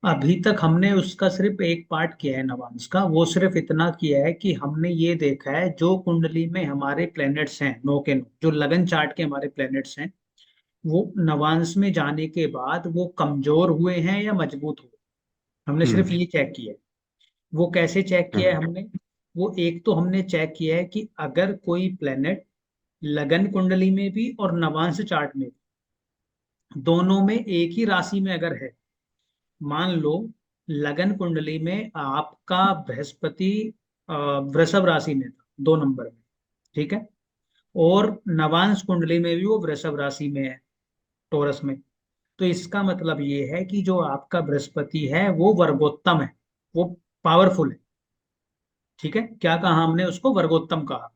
अभी तक हमने उसका सिर्फ एक पार्ट किया है नवांश का। वो सिर्फ इतना किया है कि हमने ये देखा है जो कुंडली में हमारे प्लैनेट्स हैं, नो के नो, जो लगन चार्ट के हमारे प्लैनेट्स हैं, वो नवांश में जाने के बाद वो कमजोर हुए हैं या मजबूत हुए। हमने हम्म। सिर्फ ये चेक किया है। वो कैसे चेक किया है हमने? वो एक तो हमने चेक किया है कि अगर कोई प्लेनेट लगन कुंडली में भी और नवांश चार्ट में भी, दोनों में एक ही राशि में अगर है, मान लो लगन कुंडली में आपका बृहस्पति वृषभ राशि में था 2 नंबर में, ठीक है, और नवांश कुंडली में भी वो वृषभ राशि में है, टोरस में। तो इसका मतलब ये है कि जो आपका बृहस्पति है वो वर्गोत्तम है, वो पावरफुल है। ठीक है, क्या कहा हमने उसको? वर्गोत्तम कहा।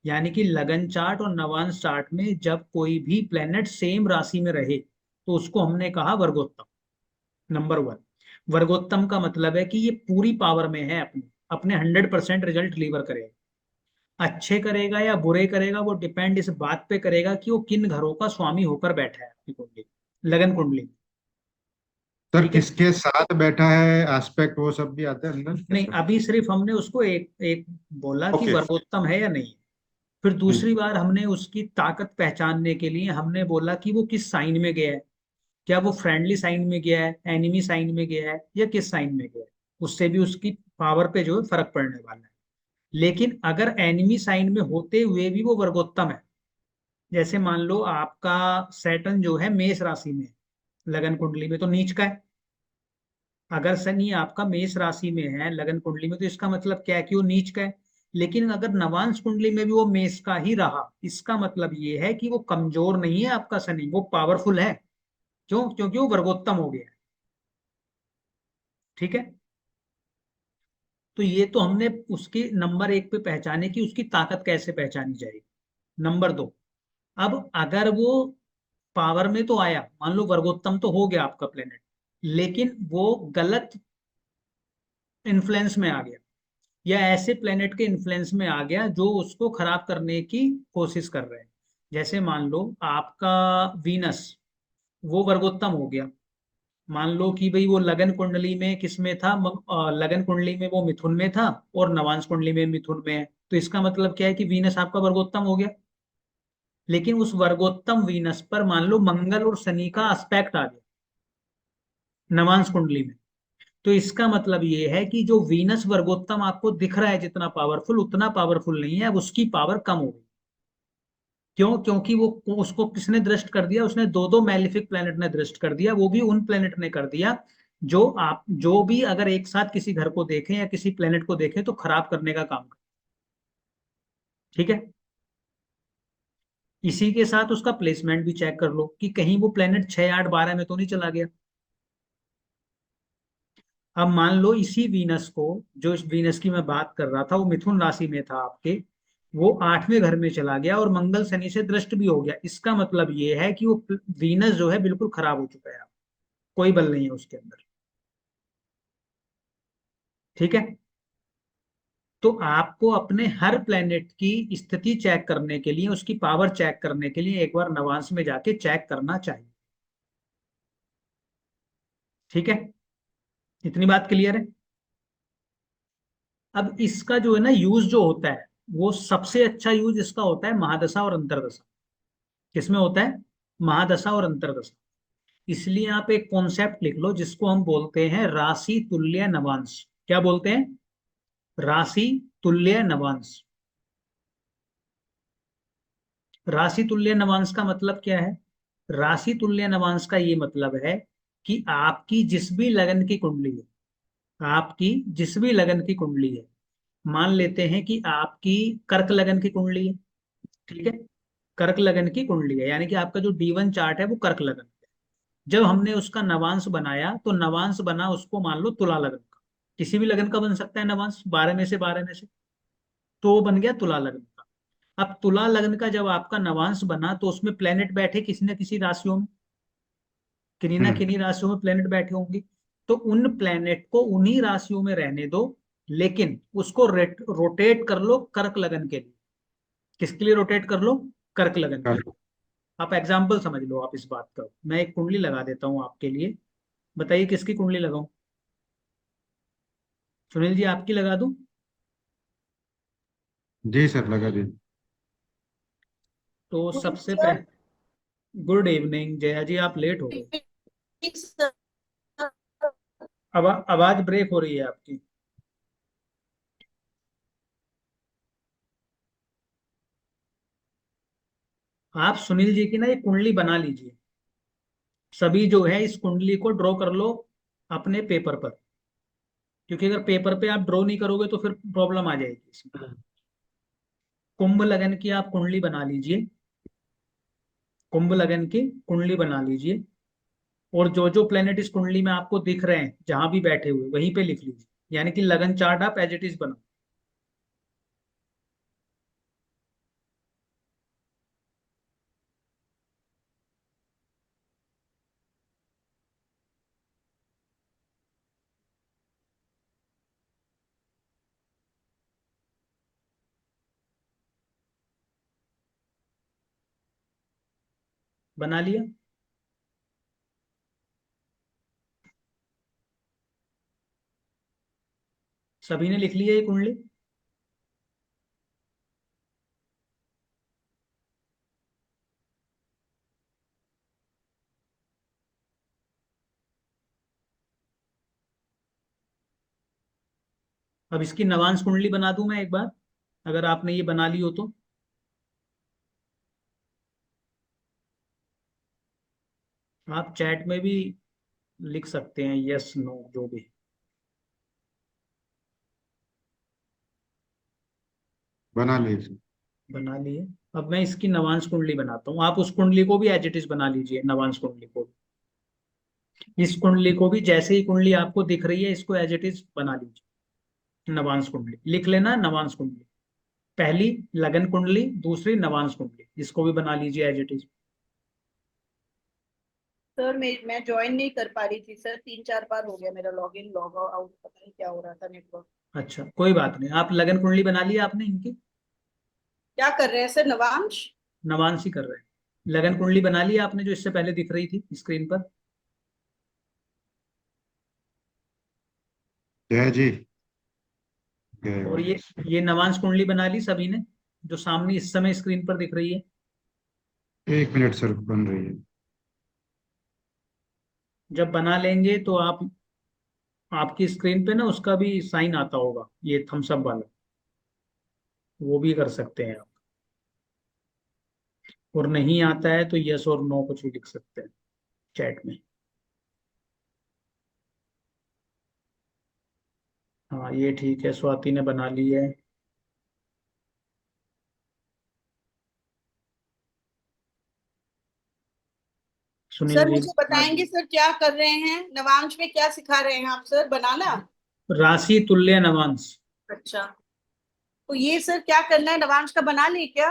यानी कि लगन चार्ट और नवांश चार्ट में जब कोई भी प्लेनेट सेम राशि में रहे तो उसको हमने कहा वर्गोत्तम। नंबर वन, वर्गोत्तम का मतलब है कि ये पूरी पावर में है, अपने अपने 100% रिजल्ट डिलीवर करेगा। अच्छे करेगा या बुरे करेगा वो डिपेंड इस बात पे करेगा कि वो किन घरों का स्वामी होकर बैठा है आपकी कुंडली, लगन कुंडली। सर ठीक है। किसके साथ बैठा है, एस्पेक्ट वो सब भी आते हैं अंदर नहीं, कैसे? अभी सिर्फ हमने उसको एक एक बोला कि ओके। वर्गोत्तम है या नहीं है। फिर दूसरी बार हमने उसकी ताकत पहचानने के लिए हमने बोला कि वो किस साइन में गया है। क्या वो फ्रेंडली साइन में गया है, एनिमी साइन में गया है, या किस साइन में गया है। उससे भी उसकी पावर पे जो है फर्क पड़ने वाला है। लेकिन अगर एनिमी साइन में होते हुए भी वो वर्गोत्तम है, जैसे मान लो आपका सैटर्न जो है मेष राशि में है, लगन कुंडली में तो नीच का है। अगर शनि आपका मेष राशि में है लगन कुंडली में, तो इसका मतलब क्या है कि वो नीच का है। लेकिन अगर नवांश कुंडली में भी वो मेष का ही रहा, इसका मतलब ये है कि वो कमजोर नहीं है आपका शनि, वो पावरफुल है। क्यों? क्योंकि वो वर्गोत्तम हो गया है। ठीक है। तो ये तो हमने उसकी नंबर एक पे पहचाने कि उसकी ताकत कैसे पहचानी जाएगी। नंबर दो, अब अगर वो पावर में तो आया, मान लो वर्गोत्तम तो हो गया आपका प्लेनेट, लेकिन वो गलत इन्फ्लुएंस में आ गया, या ऐसे प्लेनेट के इन्फ्लुएंस में आ गया जो उसको खराब करने की कोशिश कर रहे हैं। जैसे मान लो आपका वीनस, वो वर्गोत्तम हो गया। मान लो कि भाई वो लगन कुंडली में किस में था, लगन कुंडली में वो मिथुन में था और नवांश कुंडली में मिथुन में है। तो इसका मतलब क्या है कि वीनस आपका वर्गोत्तम हो गया। लेकिन उस वर्गोत्तम वीनस पर मान लो मंगल और शनि का एस्पेक्ट आ गया नवांश कुंडली में। तो इसका मतलब ये है कि जो वीनस वर्गोत्तम आपको दिख रहा है जितना पावरफुल, उतना पावरफुल नहीं है, अब उसकी पावर कम हो गई। क्यों? क्योंकि वो उसको किसने दृष्ट कर दिया? उसने दो दो मैलिफिक प्लेनेट ने दृष्ट कर दिया, वो भी उन प्लेनेट ने कर दिया जो आप जो भी अगर एक साथ किसी घर को देखें या किसी प्लेनेट को देखें तो खराब करने का काम कर। ठीक है। इसी के साथ उसका प्लेसमेंट भी चेक कर लो कि कहीं वो प्लेनेट 6 8 12 में तो नहीं चला गया। अब मान लो इसी वीनस को, जो इस वीनस की मैं बात कर रहा था, वो मिथुन राशि में था आपके, वो 8वें घर में चला गया और मंगल शनि से दृष्ट भी हो गया। इसका मतलब ये है कि वो वीनस जो है बिल्कुल खराब हो चुका है, कोई बल नहीं है उसके अंदर। ठीक है। तो आपको अपने हर प्लेनेट की स्थिति चेक करने के लिए, उसकी पावर चेक करने के लिए एक बार नवांश में जाके चेक करना चाहिए। ठीक है, इतनी बात क्लियर है। अब इसका जो है ना यूज जो होता है, वो सबसे अच्छा यूज इसका होता है महादशा और अंतरदशा। किसमें होता है? महादशा और अंतरदशा। इसलिए आप एक कॉन्सेप्ट लिख लो जिसको हम बोलते हैं राशि तुल्य नवांश। क्या बोलते हैं? राशि तुल्य नवांश। राशि तुल्य नवांश का मतलब क्या है? राशि तुल्य नवांश का ये मतलब है कि आपकी जिस भी लगन की कुंडली है, आपकी जिस भी लगन की कुंडली है, मान लेते हैं कि आपकी कर्क लगन की कुंडली है। ठीक है, कर्क लगन की कुंडली है, यानी कि आपका जो D1 चार्ट है वो कर्क लगन है। जब हमने उसका नवांश बनाया तो नवांश बना उसको मान लो तुला लगन का। किसी भी लगन का बन सकता है नवांश, 12 में से तो वो बन गया तुला लगन का। अब तुला लगन का जब आपका नवांश बना तो उसमें प्लेनेट बैठे किसी न किसी राशियों में, किन्हीं ना हम्म। किन्हीं राशियों में प्लेनेट बैठे होंगे। तो उन प्लेनेट को उन्हीं राशियों में रहने दो, लेकिन उसको रोटेट कर लो कर्क लगन के लिए। किसके लिए रोटेट कर लो? कर्क लगन के लिए। आप एग्जाम्पल समझ लो, आप इस बात का, मैं एक कुंडली लगा देता हूं आपके लिए। बताइए किसकी कुंडली लगाऊं? सुनील जी आपकी लगा दूं? जी सर, लगा दीजिए। तो गुड सबसे सर। पहले गुड इवनिंग जया जी, आप लेट हो गए। सर, अब आवाज ब्रेक हो रही है आपकी। आप सुनील जी की ना एक कुंडली बना लीजिए। सभी जो है इस कुंडली को ड्रॉ कर लो अपने पेपर पर, क्योंकि अगर पेपर पे आप ड्रॉ नहीं करोगे तो फिर प्रॉब्लम आ जाएगी इसमें। कुंभ लगन की आप कुंडली बना लीजिए। कुंभ लगन की कुंडली बना लीजिए, और जो जो प्लेनेट इस कुंडली में आपको दिख रहे हैं जहां भी बैठे हुए वहीं पे लिख लीजिए, यानी कि लगन चार्ट आप एज इट इज बनाओ। बना लिया? सभी ने लिख लिया ये कुंडली? अब इसकी नवांश कुंडली बना दूं मैं एक बार, अगर आपने ये बना ली हो तो? आप चैट में भी लिख सकते हैं यस नो जो भी। बना लीजिए। बना लिए? अब मैं इसकी नवांश कुंडली बनाता हूँ, आप उस कुंडली को भी एज इट इज बना लीजिए, नवांश कुंडली को भी। इस कुंडली को भी जैसे ही कुंडली आपको दिख रही है इसको एज इट इज बना लीजिए। नवांश कुंडली लिख लेना, नवांश कुंडली। पहली लगन कुंडली, दूसरी नवांश कुंडली, इसको भी बना लीजिए एज इट इज। सर मैं ज्वाइन नहीं कर पा रही थी सर, 3-4 बार हो गया मेरा लॉग इन लॉग आउट, पता नहीं क्या हो रहा था नेटवर्क। अच्छा कोई बात नहीं, आप लगन कुंडली बना लिया आपने इनकी? क्या कर रहे हैं सर नवांश? नवांश ही कर रहे हैं। लगन कुंडली बना लिया आपने जो इससे पहले दिख रही थी स्क्रीन पर? जय जी। जय और जी। ये नवांश कुंडली बना ली सभी ने, जो सामने इस समय स्क्रीन पर दिख रही है? 1 मिनट सर, बन रही है। जब बना लेंगे तो आप, आपकी स्क्रीन पे ना उसका भी साइन आता होगा, ये थम्स अप वाला, वो भी कर सकते हैं आप। और नहीं आता है तो यस और नो कुछ भी लिख सकते हैं चैट में। हाँ ये ठीक है, स्वाति ने बना ली है। सुनील सर जी मुझे बना ली। बताएंगे सर क्या कर रहे हैं नवांश में, क्या सिखा रहे हैं आप सर, बनाना? राशि तुल्य नवांश। अच्छा, तो ये सर क्या करना है, नवांश का बना ले क्या?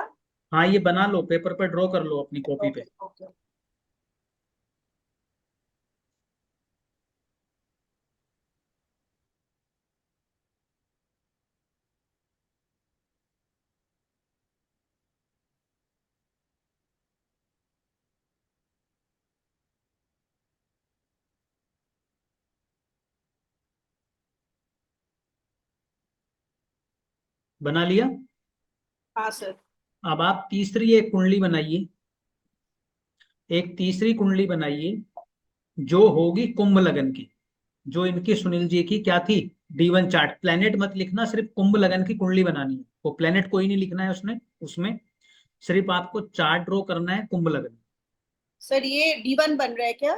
हाँ ये बना लो, पेपर पर ड्रॉ कर लो अपनी कॉपी पे। Okay okay. बना लिया? हाँ सर। अब आप तीसरी एक कुंडली बनाइए। एक तीसरी कुंडली बनाइए जो होगी कुंभ लगन की, जो इनकी सुनील जी की क्या थी, D1 चार्ट। प्लेनेट मत लिखना, सिर्फ कुंभ लगन की कुंडली बनानी है, वो प्लेनेट कोई नहीं लिखना है उसने उसमें, सिर्फ आपको चार्ट ड्रॉ करना है कुंभ लगन। सर ये D1 बन रहा है क्या?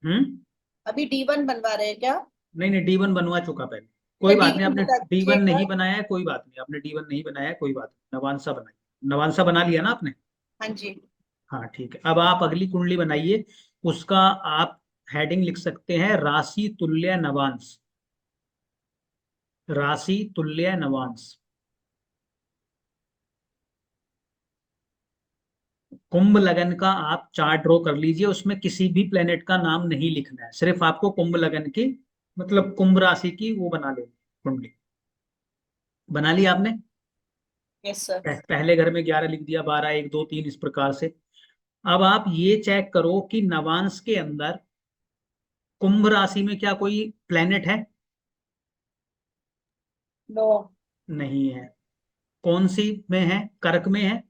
हम्म। अभी D1 बनवा रहे हैं क्या? नहीं नहीं, D1 बनवा चुका पहले। या कोई बात नहीं, D1 आपने बता दीजिए D1 एक नहीं बार। बनाया है कोई बात नहीं, आपने D1 नहीं बनाया है कोई बात नहीं, नवांसा बनाइए। नवांसा बना लिया ना आपने? हाँ जी। हाँ ठीक है, अब आप अगली कुंडली बनाइए। उसका आप हेडिंग लिख सकते हैं राशि तुल्य नवांश। राशि तुल्य नवांश। कुंभ लगन का आप चार्ट ड्रॉ कर लीजिए, उसमें किसी भी प्लेनेट का नाम नहीं लिखना है, सिर्फ आपको कुंभ लगन की, मतलब कुंभ राशि की वो बना लेनी कुंडली। बना ली आपने? Yes sir. पहले घर में 11 लिख दिया, 12, 1, 2, 3 इस प्रकार से। अब आप ये चेक करो कि नवांश के अंदर कुंभ राशि में क्या कोई प्लेनेट है? नो। नहीं है। कौन सी में है? कर्क में है।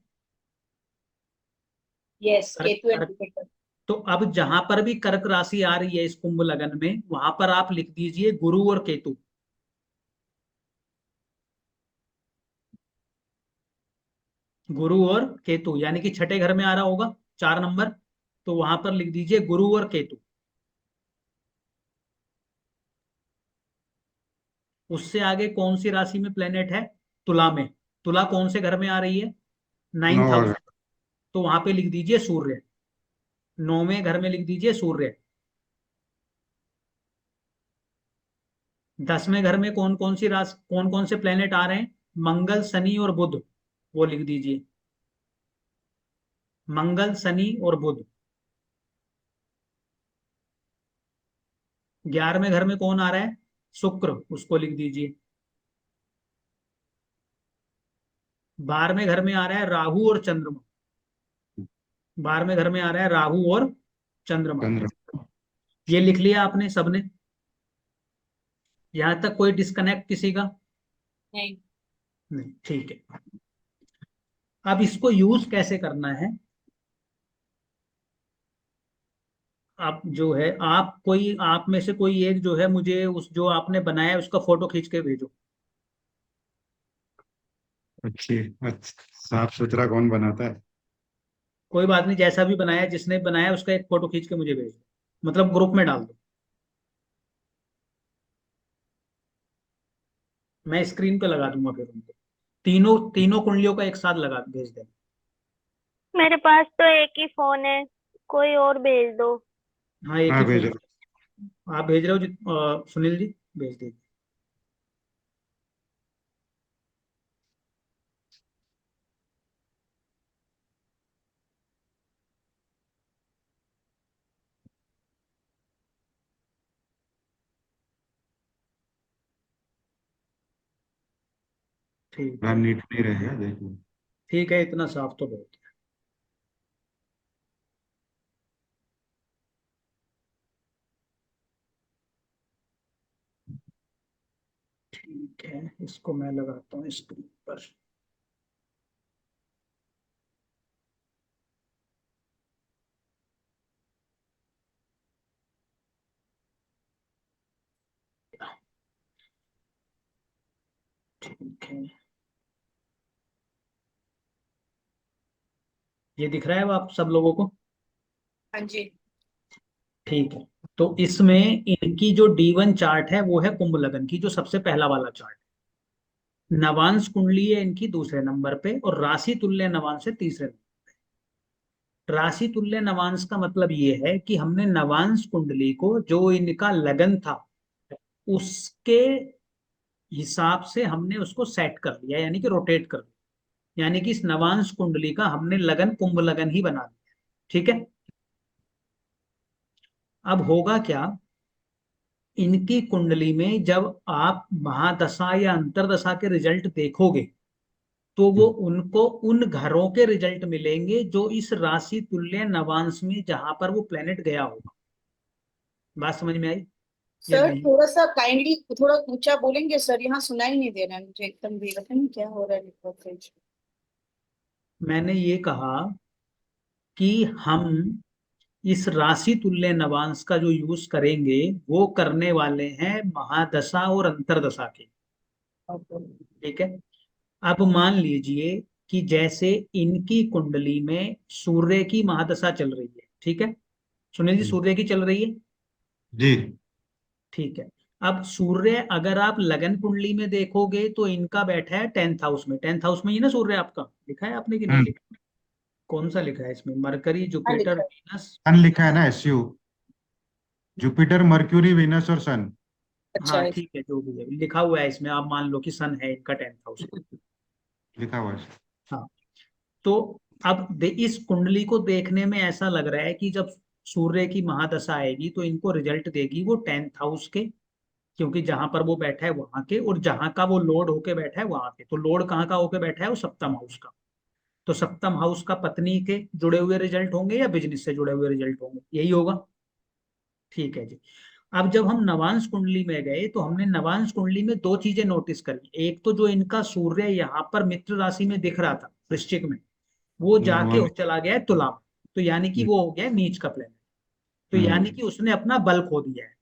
यस, कर्क केतु एंड कर्क। जुपिटर। तो अब जहां पर भी कर्क राशि आ रही है इस कुंभ लगन में, वहां पर आप लिख दीजिए गुरु और केतु। गुरु और केतु यानी कि छठे घर में आ रहा होगा 4 नंबर, तो वहां पर लिख दीजिए गुरु और केतु। उससे आगे कौन सी राशि में प्लेनेट है? तुला में। तुला कौन से घर में आ रही है? 9th house. नौ। तो वहां पे लिख दीजिए सूर्य। 9वें घर में लिख दीजिए सूर्य। 10वें घर में कौन कौन सी राशि, कौन कौन से प्लेनेट आ रहे हैं? मंगल, शनि और बुध। वो लिख दीजिए, मंगल, शनि और बुध। 11वें घर में कौन आ रहा है? शुक्र, उसको लिख दीजिए। 12वें घर में आ रहा है राहु और चंद्रमा। 12वें घर में आ रहा है राहु और चंद्रमा। चंद्र। ये लिख लिया आपने सबने? यहां तक कोई डिस्कनेक्ट किसी का? नहीं। नहीं, ठीक है। अब इसको यूज कैसे करना है? आप जो है, आप कोई, आप में से कोई एक जो है मुझे उस जो आपने बनाया है उसका फोटो खींच के भेजो। अच्छी। अच्छा, साफ सुथरा कौन बनाता है? कोई बात नहीं, जैसा भी बनाया, जिसने बनाया उसका एक फोटो खींच के मुझे भेज दो, मतलब ग्रुप में डाल दो। मैं स्क्रीन पे लगा दूंगा फिर उनको। तीनों तीनों कुंडलियों का एक साथ लगा भेज देना। मेरे पास तो एक ही फोन है, कोई और भेज दो। हाँ, एक हाँ ही फोन। भेजो। आप भेज रहे हो सुनील जी, भेज दीजिए। ठीक हाँ है। नीट नहीं रहेगा, देखो। ठीक है, इतना साफ तो बहुत है। ठीक है, इसको मैं लगाता हूँ स्क्रीन पर। ठीक है, ये दिख रहा है अब आप सब लोगों को? हाँ जी। ठीक है। तो इसमें इनकी जो D1 चार्ट है वो है कुंभ लगन की, जो सबसे पहला वाला चार्ट। नवांश कुंडली है इनकी दूसरे नंबर पे, और राशि तुल्य नवांश है तीसरे नंबर। राशि तुल्य नवांश का मतलब ये है कि हमने नवांश कुंडली को, जो इनका लगन था, उसके हिसाब से हमने उसको सेट कर लिया, यानी कि रोटेट कर लिया। यानी कि इस नवांश कुंडली का हमने लगन कुंभ लगन ही बना दिया। ठीक है। अब होगा क्या, इनकी कुंडली में जब आप महादशा या अंतरदशा के रिजल्ट देखोगे, तो वो उनको उन घरों के रिजल्ट मिलेंगे जो इस राशि तुल्य नवांश में जहां पर वो प्लेनेट गया होगा। बात समझ में आई या सर नहीं? थोड़ा सा काइंडली थोड़ा ऊंचा बोलेंगे सर, यहाँ सुनाई नहीं दे रहा है मुझे एकदम भी, पता नहीं क्या हो रहा है नेटवर्क का issue। मैंने ये कहा कि हम इस राशि तुल्य नवांश का जो यूज करेंगे वो करने वाले हैं महादशा और अंतरदशा के। ठीक है। अब मान लीजिए कि जैसे इनकी कुंडली में सूर्य की महादशा चल रही है, ठीक है, सुनील जी, सूर्य की चल रही है। जी। ठीक है। अब सूर्य अगर आप लगन कुंडली में देखोगे तो इनका बैठा है 10th हाउस में। 10th हाउस में ही ना सूर्य आपका, लिखा है आपने कि नहीं हम्म। लिखा? कौन सा लिखा है इसमें? मरकरी, हाँ जुपिटर, लिखा है। वीनस। सन लिखा है ना, SU। जुपिटर, मर्क्यूरी, वीनस और सन। अच्छा हाँ है। ठीक है, जो भी है लिखा हुआ है इसमें, आप मान लो कि सन है इनका 10th हाउस। लिखा हुआ है। हाँ। तो अब इस कुंडली को देखने में ऐसा लग रहा है कि जब सूर्य की महादशा आएगी तो इनको रिजल्ट देगी वो 10th हाउस के, क्योंकि जहां पर वो बैठा है वहां के, और जहां का वो लॉर्ड होके बैठा है वहां के। तो लॉर्ड कहाँ का होके बैठा है? वो 7th हाउस का। तो 7th हाउस का पत्नी के जुड़े हुए रिजल्ट होंगे या बिजनेस से जुड़े हुए रिजल्ट होंगे? यही होगा। ठीक है जी। अब जब हम नवांश कुंडली में गए तो हमने नवांश कुंडली में दो चीजें नोटिस करी। एक तो जो इनका सूर्य यहाँ पर मित्र राशि में दिख रहा था वृश्चिक में, वो जाके वो चला गया है तुला में। तो यानी कि वो हो गया है नीच का प्लेनेट। तो यानी कि उसने अपना बल खो दिया है।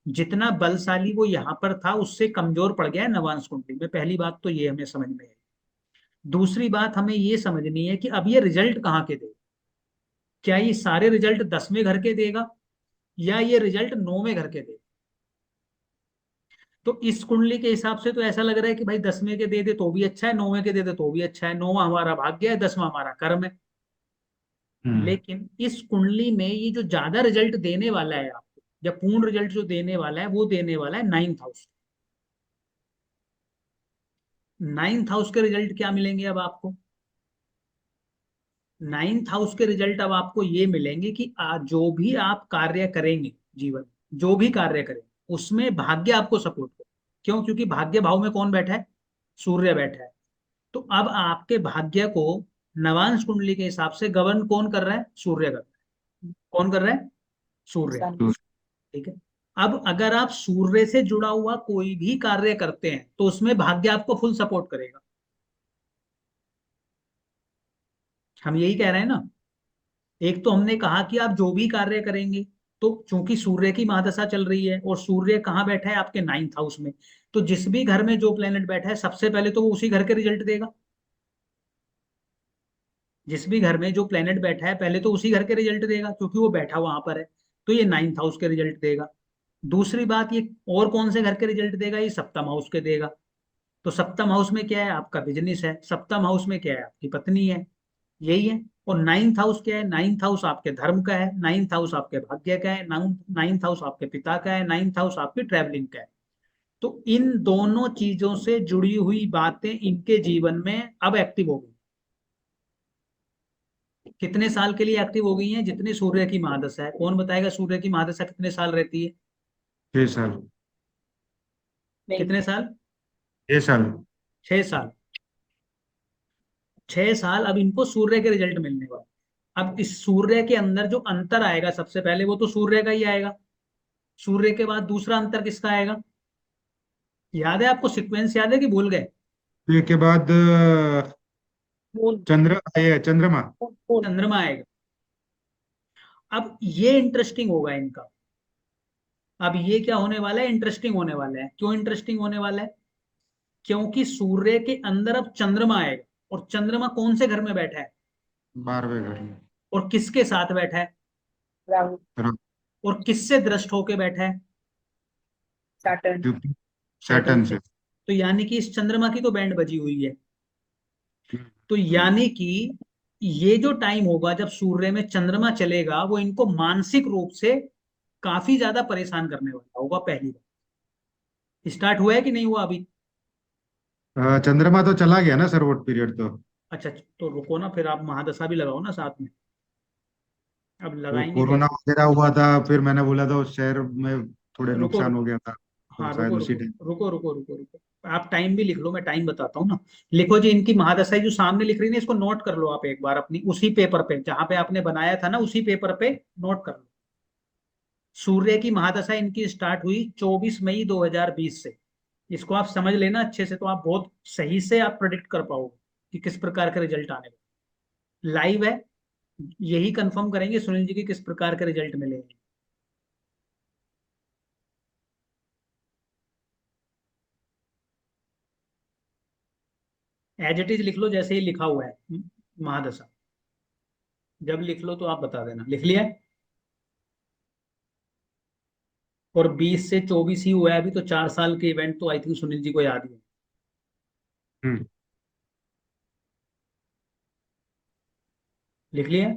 जितना बलशाली वो यहाँ पर था उससे कमजोर पड़ गया है नवांश कुंडली में। पहली बात तो ये हमें समझ में आई। दूसरी बात हमें ये समझनी है कि अब ये रिजल्ट कहाँ के देगा। क्या ये सारे रिजल्ट 10वें घर के देगा या ये रिजल्ट 9वें घर के देगा। तो इस कुंडली के हिसाब से तो ऐसा लग रहा है कि भाई 10वें के दे दे तो भी अच्छा है, 9वें के दे दे तो भी अच्छा है। 9वां हमारा भाग्य है, 10वां हमारा कर्म है। लेकिन इस कुंडली में ये जो ज्यादा रिजल्ट देने वाला है आपको, या पूर्ण रिजल्ट जो देने वाला है वो देने वाला है 9th हाउस। 9th हाउस के रिजल्ट क्या मिलेंगे अब आपको। 9th हाउस के रिजल्ट अब आपको ये मिलेंगे कि जो भी आप कार्य करेंगे जीवन में, जो भी कार्य करेंगे उसमें भाग्य आपको सपोर्ट करे। क्यों? क्योंकि भाग्य भाव में कौन बैठा है? सूर्य बैठा है। तो अब आपके भाग्य को नवांश कुंडली के हिसाब से गवर्न कौन कर रहा है? सूर्य कर रहा है। कौन कर रहा है? सूर्य। सन। ठीक है। अब अगर आप सूर्य से जुड़ा हुआ कोई भी कार्य करते हैं तो उसमें भाग्य आपको फुल सपोर्ट करेगा। हम यही कह रहे हैं ना। एक तो हमने कहा कि आप जो भी कार्य करेंगे, तो चूंकि सूर्य की महादशा चल रही है और सूर्य कहाँ बैठा है? आपके 9th हाउस में। तो जिस भी घर में जो प्लेनेट बैठा है सबसे पहले तो वो उसी घर के रिजल्ट देगा। जिस भी घर में जो प्लेनेट बैठा है पहले तो उसी घर के रिजल्ट देगा, क्योंकि वो बैठा वहां पर है। तो ये 9th हाउस के रिजल्ट देगा। दूसरी बात, ये और कौन से घर के रिजल्ट देगा? ये सप्तम हाउस के देगा। तो सप्तम हाउस में क्या है? आपका बिजनेस है। सप्तम हाउस में क्या है? आपकी पत्नी है। यही है। और 9th हाउस क्या है? 9th हाउस आपके धर्म का है, 9th हाउस आपके भाग्य का है, 9th हाउस आपके पिता का है, 9th हाउस आपकी ट्रैवलिंग का है। तो इन दोनों चीजों से जुड़ी हुई बातें इनके जीवन में अब एक्टिव हो गई। कितने साल के लिए एक्टिव हो गई हैं? जितने सूर्य की महादशा है। कौन बताएगा सूर्य की महादशा कितने साल रहती है? 6 साल। कितने साल? 6 साल। 6 साल। 6 साल अब इनको सूर्य के रिजल्ट मिलने वाले। अब इस सूर्य के अंदर जो अंतर आएगा सबसे पहले वो तो सूर्य का ही आएगा। सूर्य के बाद दूसरा अंतर किसका आएगा? याद है आपको? सीक्वेंस याद है कि भूल गए? फिर के बाद मून। चंद्रमा। मून। चंद्रमा आएगा। अब ये इंटरेस्टिंग होगा इनका। अब ये क्या होने वाला है? इंटरेस्टिंग होने वाला है। क्यों इंटरेस्टिंग होने वाला है? क्योंकि सूर्य के अंदर अब चंद्रमा आएगा। और चंद्रमा कौन से घर में बैठा है? 12वें घर में। और किसके साथ बैठा है? राहु। रा- और किससे दृष्ट होके बैठा है? सैटर्न। जुपिटर। सैटर्न सैटर्न से। से। तो यानी कि इस चंद्रमा की तो बैंड बजी हुई है। हम्म। तो यानी कि ये जो टाइम होगा जब सूर्य में चंद्रमा चलेगा वो इनको मानसिक रूप से काफी ज्यादा परेशान करने वाला होगा। पहली बार स्टार्ट हुआ है कि नहीं हुआ अभी? चंद्रमा तो चला गया ना सर, वो पीरियड तो। अच्छा, तो रुको ना, फिर आप महादशा भी लगाओ ना साथ में। अब वो लगाएंगे कोरोना कैसे? वगैरह हुआ था, फिर मैंने बोला था उस शहर में थोड़े रुको नुकसान हो रुको। गया था, तो हाँ, शायद रुको उसी रुको टाइम। रुको रुको रुको रुको। आप टाइम भी लिख लो, मैं टाइम बताता हूँ ना। लिखो जी, इनकी महादशा जो सामने लिख रही है इसको नोट कर लो आप एक बार अपनी उसी पेपर पे जहां पे आपने बनाया था ना, उसी पेपर पे नोट कर लो। सूर्य की महादशा इनकी स्टार्ट हुई 24 मई 2020 से। इसको आप समझ लेना अच्छे से, तो आप बहुत सही से आप प्रेडिक्ट कर पाओगे कि किस प्रकार का रिजल्ट आने वाला। लाइव है, यही कंफर्म करेंगे सुनील जी की किस प्रकार के रिजल्ट मिलेंगे। एज इट इज लिख लो जैसे ही लिखा हुआ है। महादशा जब लिख लो तो आप बता देना। लिख लिया है? और 20 से 24 ही हुआ है अभी, तो 4 साल के इवेंट तो आई थिंक सुनील जी को याद ही है। हम्म। लिख लिया?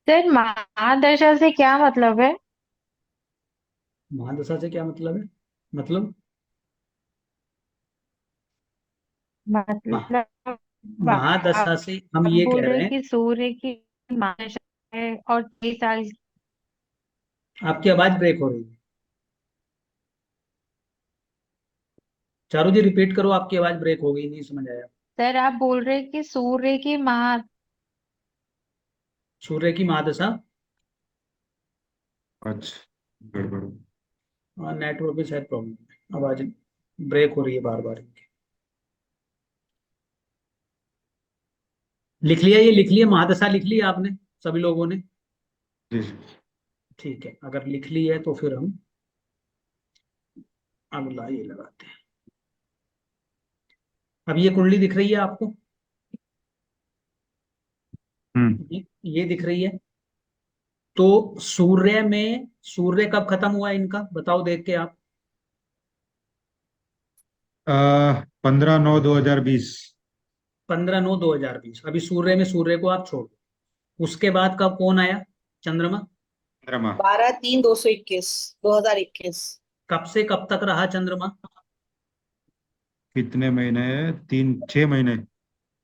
सर महादशा से क्या मतलब है? महादशा से क्या मतलब है? मतलब महा- मतलब महादशा आप से हम ये बोल कह रहे रहे हैं हैं। कि सूर्य की महादशा है और 6 साल। आपकी आवाज ब्रेक हो रही है। चारू जी रिपीट करो, आपकी आवाज ब्रेक हो गई, नहीं समझ आया। सर आप बोल रहे कि सूर्य की महा सूर्य की महादशा। अच्छा, गड़बड़। हाँ, नेटवर्क में शायद प्रॉब्लम है, आवाज ब्रेक हो रही है बार बार। लिख लिया, ये लिख लिया, महादशा लिख लिया आपने सभी लोगों ने? जी। ठीक है, अगर लिख ली है तो फिर हम अगला ये लगाते हैं। अब ये कुंडली दिख रही है आपको? हम्म। ये दिख रही है। तो सूर्य कब खत्म हुआ इनका, बताओ देख के आप। 15/9/2020। 15/9/2020। अभी सूर्य में सूर्य को आप छोड़ दो। उसके बाद कब कौन आया? चंद्रमा। चंद्रमा 12/3/221, 2021। कब से कब तक रहा चंद्रमा? कितने महीने? 3-6 महीने।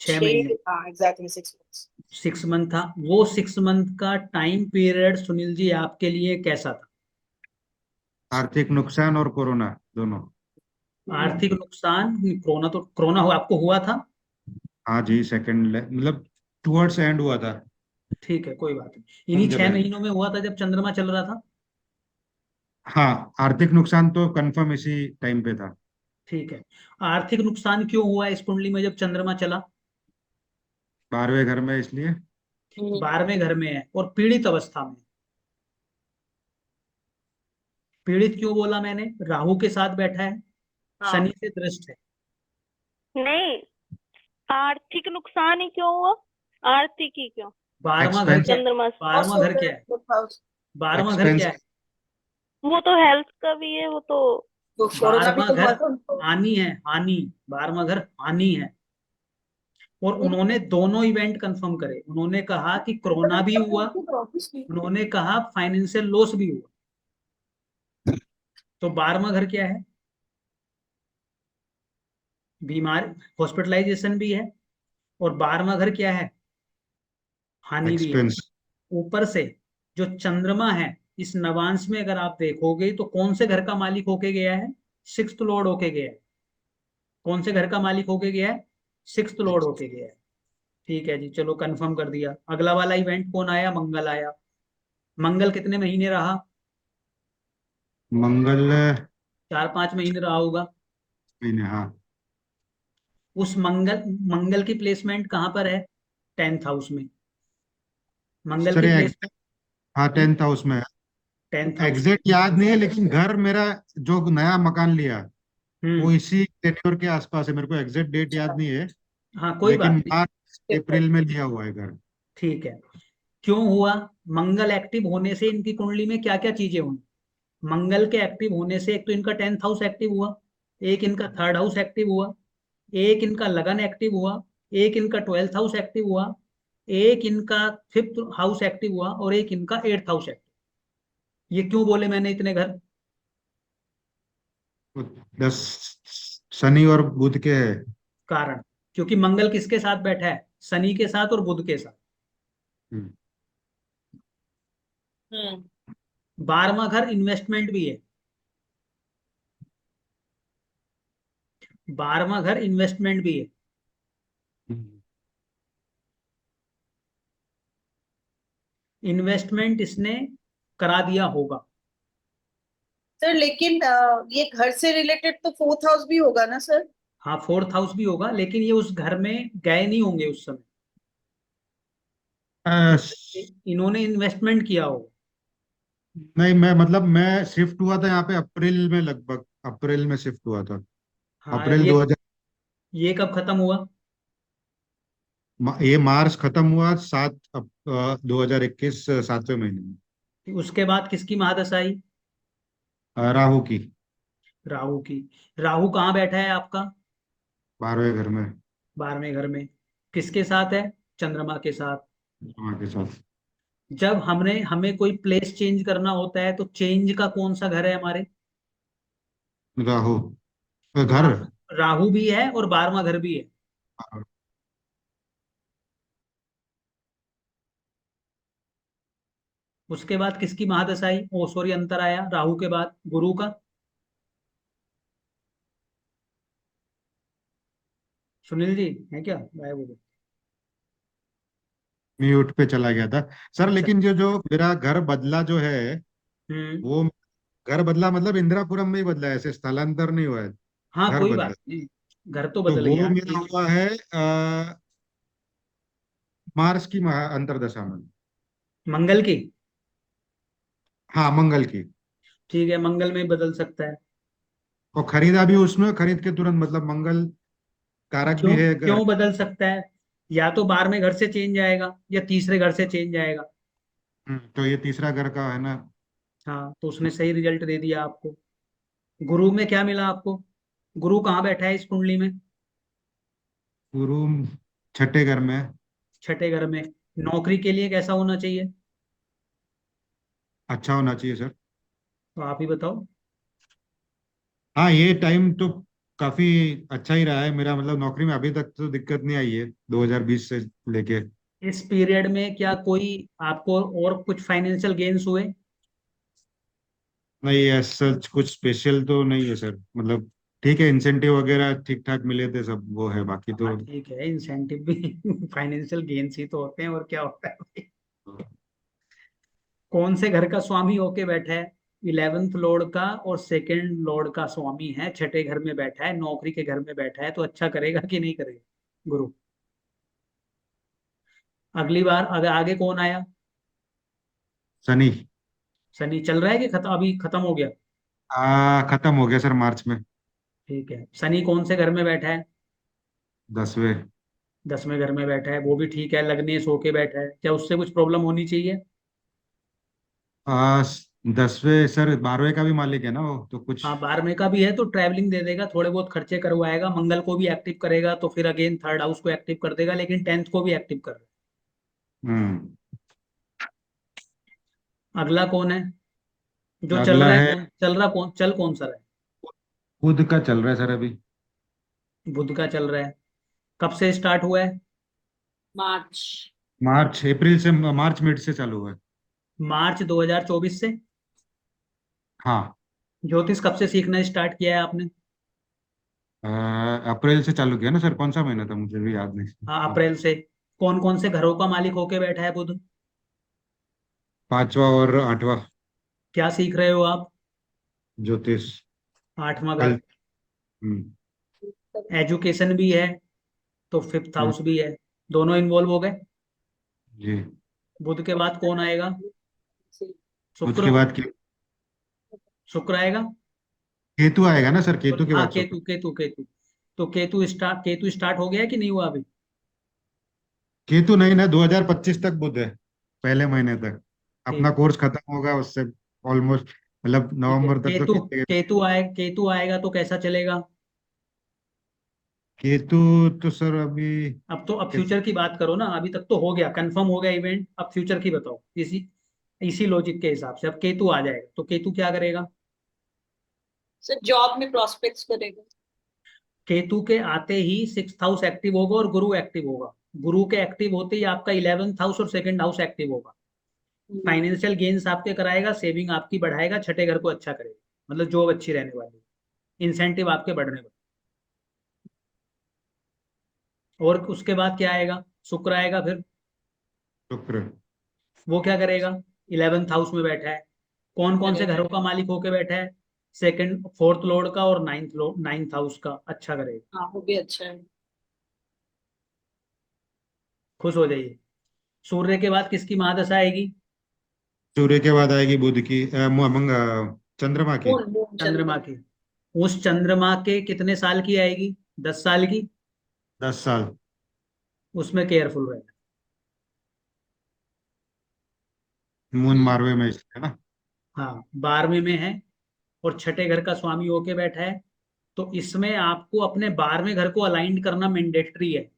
6 महीने। हाँ, एग्जैक्टली 6 months। 6 मंथ था वो। 6 मंथ का टाइम पीरियड सुनील जी आपके लिए कैसा था? आर्थिक नुकसान और कोरोना दोनों। आर्थिक नुकसान, कोरोना तो कोरोना आपको हुआ था? हाँ जी, सेकंड मतलब टुवर्ड्स एंड हुआ था। ठीक है, कोई बात नहीं, इन्हीं 6 महीनों में हुआ था जब चंद्रमा चल रहा था। हाँ, आर्थिक नुकसान तो कंफर्म इसी टाइम पे था। ठीक है। आर्थिक नुकसान क्यों हुआ इस कुंडली में जब चंद्रमा चला? 12वें घर में इसलिए। 12वें घर में है और पीड़ित अवस्था में। पीड़ित क्यों बोला मैंने? राहु के साथ बैठा है, हाँ। शनि से दृष्ट है। नहीं, आर्थिक नुकसान ही क्यों हुआ? आर्थिक ही क्यों? 12वां घर एक्सपेंस। क्या है? चंद्रमा से। और 12वां घर क्या है? Solar house. 12वां घर क्या एक्सपेंस। है? वो तो हेल्थ का भी है, वो तो। तो कोरोना भी 12वां तो घर हुआ था उनको। हानि है, हानि। 12वां घर हानि है। और उन्होंने दोनों इवेंट कंफर्म करे। उन्होंने कहा कि कोरोना भी हुआ, उन्होंने कहा फाइनेंशियल लॉस भी हुआ। तो 12वां घर क्या है? बीमारी, हॉस्पिटलाइजेशन भी है। और 12वां घर क्या है? हानि भी है। एक्सपेंस। ऊपर से जो चंद्रमा है इस नवांश में अगर आप देखोगे तो कौन से घर का मालिक होके गया है? सिक्स्थ लॉर्ड होके गया है। कौन से घर का मालिक होके गया है? सिक्स्थ लॉर्ड होके गया है। ठीक है जी, चलो कंफर्म कर दिया। अगला वाला इवेंट कौन आया? मंगल आया। मंगल कितने महीने रहा? मंगल 4-5 महीने रहा होगा। महीने, हाँ। उस मंगल की प्लेसमेंट कहाँ पर है? 10th हाउस में। मंगल सर की ये प्लेस हाँ, 10th हाउस में है। 10th हाउस में। एग्जैक्ट याद नहीं है, लेकिन घर मेरा जो नया मकान लिया वो हम्म। इसी टेन्योर के आसपास है। मेरे को एग्जैक्ट डेट याद नहीं है, हाँ, कोई लेकिन बात नहीं। मार्च अप्रैल में लिया हुआ है घर। ठीक है। क्यों हुआ? मंगल एक्टिव होने से इनकी कुंडली में क्या क्या चीजें हुई? मंगल के एक्टिव होने से एक तो इनका 10th हाउस एक्टिव हुआ, एक इनका 3rd हाउस एक्टिव हुआ, एक इनका लगन एक्टिव हुआ, एक इनका 12th हाउस एक्टिव हुआ, एक इनका 5th हाउस एक्टिव हुआ, और एक इनका 8th हाउस एक्टिव। ये क्यों बोले मैंने इतने घर? तो 10 शनि और बुध के है। कारण, क्योंकि मंगल किसके साथ बैठा है? शनि के साथ और बुध के साथ। हम्म। 12वां घर इन्वेस्टमेंट भी है। 12वां घर इन्वेस्टमेंट भी है। हम्म। इन्वेस्टमेंट इसने करा दिया होगा। सर लेकिन ये घर से रिलेटेड तो 4th हाउस भी होगा ना सर? हाँ, 4th हाउस भी होगा, लेकिन ये उस घर में गए नहीं होंगे उस समय। अ, इन्होंने इन्वेस्टमेंट किया हो। नहीं, मैं मतलब मैं शिफ्ट हुआ था यहाँ पे अप्रैल में, लगभग अप्रैल में शिफ्ट हुआ था। हाँ, अप्रैल 2000। ये कब खत्म हुआ? ये मार्च खत्म हुआ, 2021 7वें महीने में। उसके बाद किसकी महादशा आई? राहु की। राहु की। राहु कहाँ बैठा है आपका? 12वें घर में। 12वें घर में। किसके साथ है? चंद्रमा के साथ। चंद्रमा के साथ। जब हमें कोई प्लेस चेंज करना होता है तो चेंज का कौन सा घर है हमारे? राहु। घर। राहु भी है और 12वां घर भी है। उसके बाद किसकी महादशा आई? ओ सॉरी, अंतर आया राहु के बाद गुरु का। सुनील जी है क्या, गायब हो गए? म्यूट पे चला गया था सर। अच्छा। लेकिन जो जो मेरा घर बदला जो है, हम्म। वो घर बदला मतलब इंदिरापुरम में ही बदला है, ऐसे स्थलांतर नहीं हुआ है। हाँ घर कोई बदला। बात नहीं, घर तो तो बदल वो गया, मेरा ठीक है। हुआ है मार्च की अंतरदशा में। मंगल की। हाँ, मंगल की। ठीक है, मंगल में बदल सकता है। और खरीदा भी उसमें, खरीद के तुरंत, मतलब मंगल कारक क्यों भी है क्यों बदल सकता है? या तो 12वें घर से चेंज आएगा या तीसरे घर से चेंज आएगा। तो ये तीसरा घर का है ना। हाँ तो उसने सही रिजल्ट दे दिया आपको। गुरु में क्या मिला आपको? गुरु कहाँ बैठा है इस कुंडली में? गुरु छठे घर में है। छठे घर में। नौकरी के लिए कैसा होना चाहिए? अच्छा होना चाहिए सर। तो आप ही बताओ। हाँ, ये टाइम तो काफी अच्छा ही रहा है मेरा, मतलब नौकरी में अभी तक तो दिक्कत नहीं आई है 2020 से लेके। इस पीरियड में क्या कोई आपको और कुछ फाइनेंशियल गेन्स हुए? नहीं, ऐसा कुछ स्पेशल तो नहीं है सर, मतलब ठीक है, इंसेंटिव वगैरह ठीक ठाक मिले थे सब, वो है, बाकी हाँ तो। ठीक है, इंसेंटिव भी फाइनेंशियल गेन्स ही तो होते हैं, और क्या होता है भाई? कौन से घर का स्वामी होके बैठा है? 11th लॉर्ड का और सेकंड लॉर्ड का स्वामी है, छठे घर में बैठा है, नौकरी के घर में बैठा है, तो अच्छा करेगा कि नहीं करेगा गुरु? अगली बार अगर आगे कौन आया? शनि। शनि चल रहा है कि खत्म, अभी खत्म हो गया? खत्म हो गया सर मार्च में। ठीक है, शनि कौन से घर में बैठा है? 10वें। 10वें घर में बैठा है, वो भी ठीक है, लग्नेश होके बैठा है, क्या उससे कुछ प्रॉब्लम होनी चाहिए? 10वें सर, 12वें का भी मालिक है ना वो, तो कुछ। हाँ 12वें का भी है तो ट्रैवलिंग दे देगा, थोड़े बहुत खर्चे करवाएगा, मंगल को भी एक्टिव करेगा तो फिर अगेन थर्ड हाउस को एक्टिव कर देगा, लेकिन 10th को भी एक्टिव कर रहा हम्म। है। अगला कौन है जो चल अगला रहा है? है, कौन चल रहा, कौन सा रहा बुध का चल रहा है सर अभी। है? बुध का चल रहा है। कब से स्टार्ट हुआ है? मार्च। मार्च अप्रैल से, मार्च मिड से चालू हुआ है। मार्च 2024 से। हाँ। ज्योतिष कब से सीखना स्टार्ट किया है आपने? अप्रैल से चालू किया ना सर, कौन सा महीना था मुझे भी याद नहीं। हाँ हाँ, अप्रैल से। कौन कौन से घरों का मालिक होके बैठा है बुध? 5वां और 8वां। क्या सीख रहे हो आप? ज्योतिष। 8वां घर। कल। हम्म। एजुकेशन भी है तो 5th हम्म, हाउस भी है, दोनों इन्वॉल्व हो गए। जी। बुध के बाद कौन आएगा? शुक्र। उसके बाद शुक्र आएगा। केतु आएगा ना सर, केतु के हाँ बाद शुक्र। केतु। तो केतु स्टार्ट हो गया है कि नहीं हुआ अभी? केतु नहीं ना, 2025 तक बुध है, पहले महीने तक। अपना ठीक। कोर्स खत्म होगा उससे ऑलमोस्ट, मतलब ठीक है, नवंबर तक तो केतु खींचेगा। केतु आएगा तो कैसा चलेगा? केतु तो सर अभी। अब फ्यूचर की बात करो ना, अभी तक तो हो गया, कंफर्म हो गया इवेंट, अब फ्यूचर की बताओ, इसी इसी लॉजिक के हिसाब से अब केतु आ जाएगा तो केतु क्या करेगा? सर जॉब में प्रॉस्पेक्ट्स करेगा। केतु के आते ही 6th हाउस एक्टिव होगा और गुरु एक्टिव होगा। गुरु के एक्टिव होते ही आपका 11th हाउस और सेकंड हाउस एक्टिव होगा। फाइनेंशियल गेन्स आपके कराएगा, सेविंग आपकी बढ़ाएगा, छठे घर को अच्छा करेगा, मतलब जॉब अच्छी रहने वाली है, इंसेंटिव आपके बढ़ने वाले। और उसके बाद क्या आएगा? शुक्र आएगा फिर। शुक्र। वो क्या करेगा? 11th हाउस में बैठा है। कौन कौन से करेगा। घरों का मालिक होके बैठा है? सेकंड फोर्थ लॉर्ड का और नाइन्थ हाउस का, अच्छा करेगा। हाँ वो भी अच्छा है। खुश हो जाइए। सूर्य के बाद किसकी महादशा आएगी? सूर्य के बाद आएगी बुध की, चंद्रमा की। मून मून चंद्रमा चंद्रमा। की। उस चंद्रमा के कितने साल की आएगी? 10 साल की। 10 साल। उसमें केयरफुल रहना। मून मारवे में इसलिए ना। हाँ 12वें में है और छठे घर का स्वामी होके बैठा है, तो इसमें आपको अपने 12वें घर को अलाइन करना मैंडेटरी है।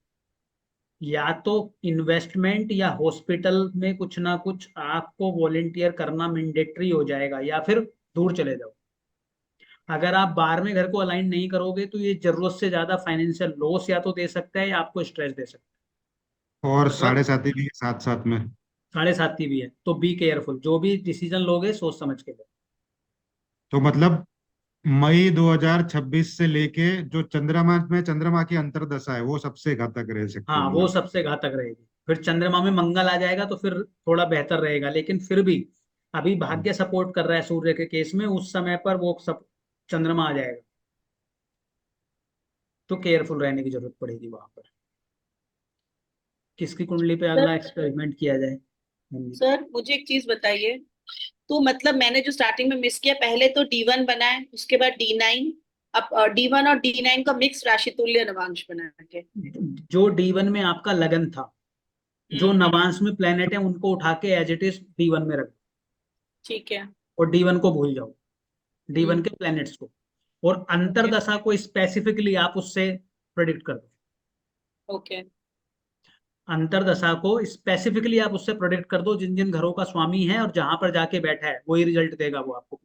या तो इन्वेस्टमेंट या हॉस्पिटल में कुछ ना कुछ आपको वॉलेंटियर करना मैंडेटरी हो जाएगा, या फिर दूर चले जाओ। अगर आप 12वें घर को अलाइन नहीं करोगे तो ये जरूरत से ज्यादा फाइनेंशियल लॉस या तो दे सकता है या आपको स्ट्रेस दे सकता और है। मतलब 7.5 भी है साथ साथ में। 7.5 भी है, तो बी केयरफुल, जो भी डिसीजन लोगे सोच समझ के लो। तो मतलब मई 2026 से लेके जो चंद्रमा की अंतर्दशा है वो सबसे घातक रह सकती हाँ, है वो मतलब। सबसे घातक रहेगी। फिर चंद्रमा में मंगल आ जाएगा तो फिर थोड़ा बेहतर रहेगा, लेकिन फिर भी अभी भाग्य सपोर्ट कर रहा है सूर्य के केस में, उस समय पर वो सब चंद्रमा आ जाएगा तो केयरफुल रहने की जरूरत पड़ेगी वहां पर। किसकी कुंडली पे सर अगला एक्सपेरिमेंट किया जाए? सर मुझे एक चीज बताइए। तो मतलब मैंने जो स्टार्टिंग में मिस किया, पहले तो D1 बना है, उसके बाद D9, अब D1 और D9 का मिक्स राशि तुल्य नवांश बना के। जो D1 में आपका लगन था, जो हम्म। नवांश में प्लेनेट है उनको उठा के एज इट इज D1 में रख दो, ठीक है। और D1 को भूल जाओ, D1 हम्म। के प्लैनेट्स को। और ओके। अंतरदशा को स्पेसिफिकली आप उससे प्रेडिक्ट कर दो। ओके। अंतरदशा को स्पेसिफिकली आप उससे प्रेडिक्ट कर दो, जिन जिन घरों का स्वामी है और जहां पर जाके बैठा है वही रिजल्ट देगा वो आपको।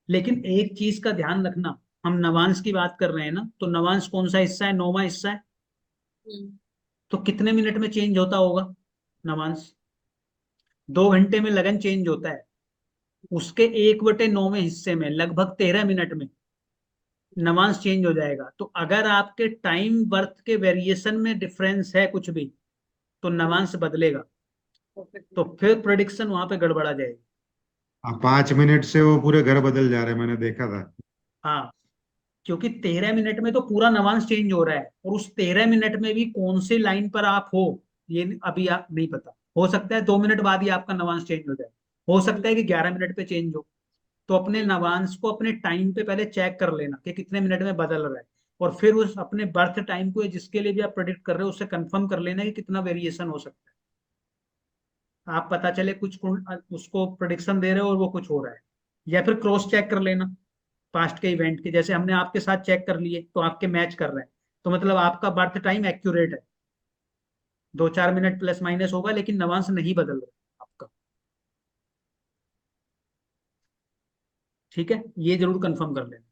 लेकिन एक चीज का ध्यान रखना, हम नवांश की बात कर रहे हैं ना, तो नवांश कौन सा हिस्सा है? 9वां हिस्सा है। हम्म। तो कितने मिनट में चेंज होता होगा नवांश? 2 घंटे में लगन चेंज होता है, उसके 1/9वें हिस्से में लगभग 13 मिनट में नवांश चेंज हो जाएगा। तो अगर आपके टाइम बर्थ के वेरिएशन में डिफरेंस है कुछ भी, तो नवांश बदलेगा, ओके। तो फिर प्रोडिक्शन वहां पे गड़बड़ा जाएगी। 5 मिनट से वो पूरे घर बदल जा रहे हैं, मैंने देखा था। हाँ, क्योंकि 13 मिनट में तो पूरा नवांश चेंज हो रहा है, और उस 13 मिनट में भी कौन सी लाइन पर आप हो ये अभी आप नहीं पता। हो सकता है 2 मिनट बाद ही आपका नवांश चेंज हो जाए, हो सकता है कि 11 मिनट पे चेंज हो। तो अपने नवांश को अपने टाइम पे पहले चेक कर लेना कि कितने मिनट में बदल रहा है, और फिर उस अपने बर्थ टाइम को जिसके लिए भी आप प्रेडिक्ट कर रहे हो उससे कंफर्म कर लेना कि कितना वेरिएशन हो सकता है। आप पता चले कुछ उसको प्रोडिक्शन दे रहे हो और वो कुछ हो रहा है, या फिर क्रॉस चेक कर लेना पास्ट के इवेंट के, जैसे हमने आपके साथ चेक कर लिए तो आपके मैच कर रहे हैं, तो मतलब आपका बर्थ टाइम एक्यूरेट है। 2-4 मिनट प्लस माइनस होगा लेकिन नवांश नहीं बदल रहा आपका। ठीक है, ये जरूर कंफर्म कर लेना।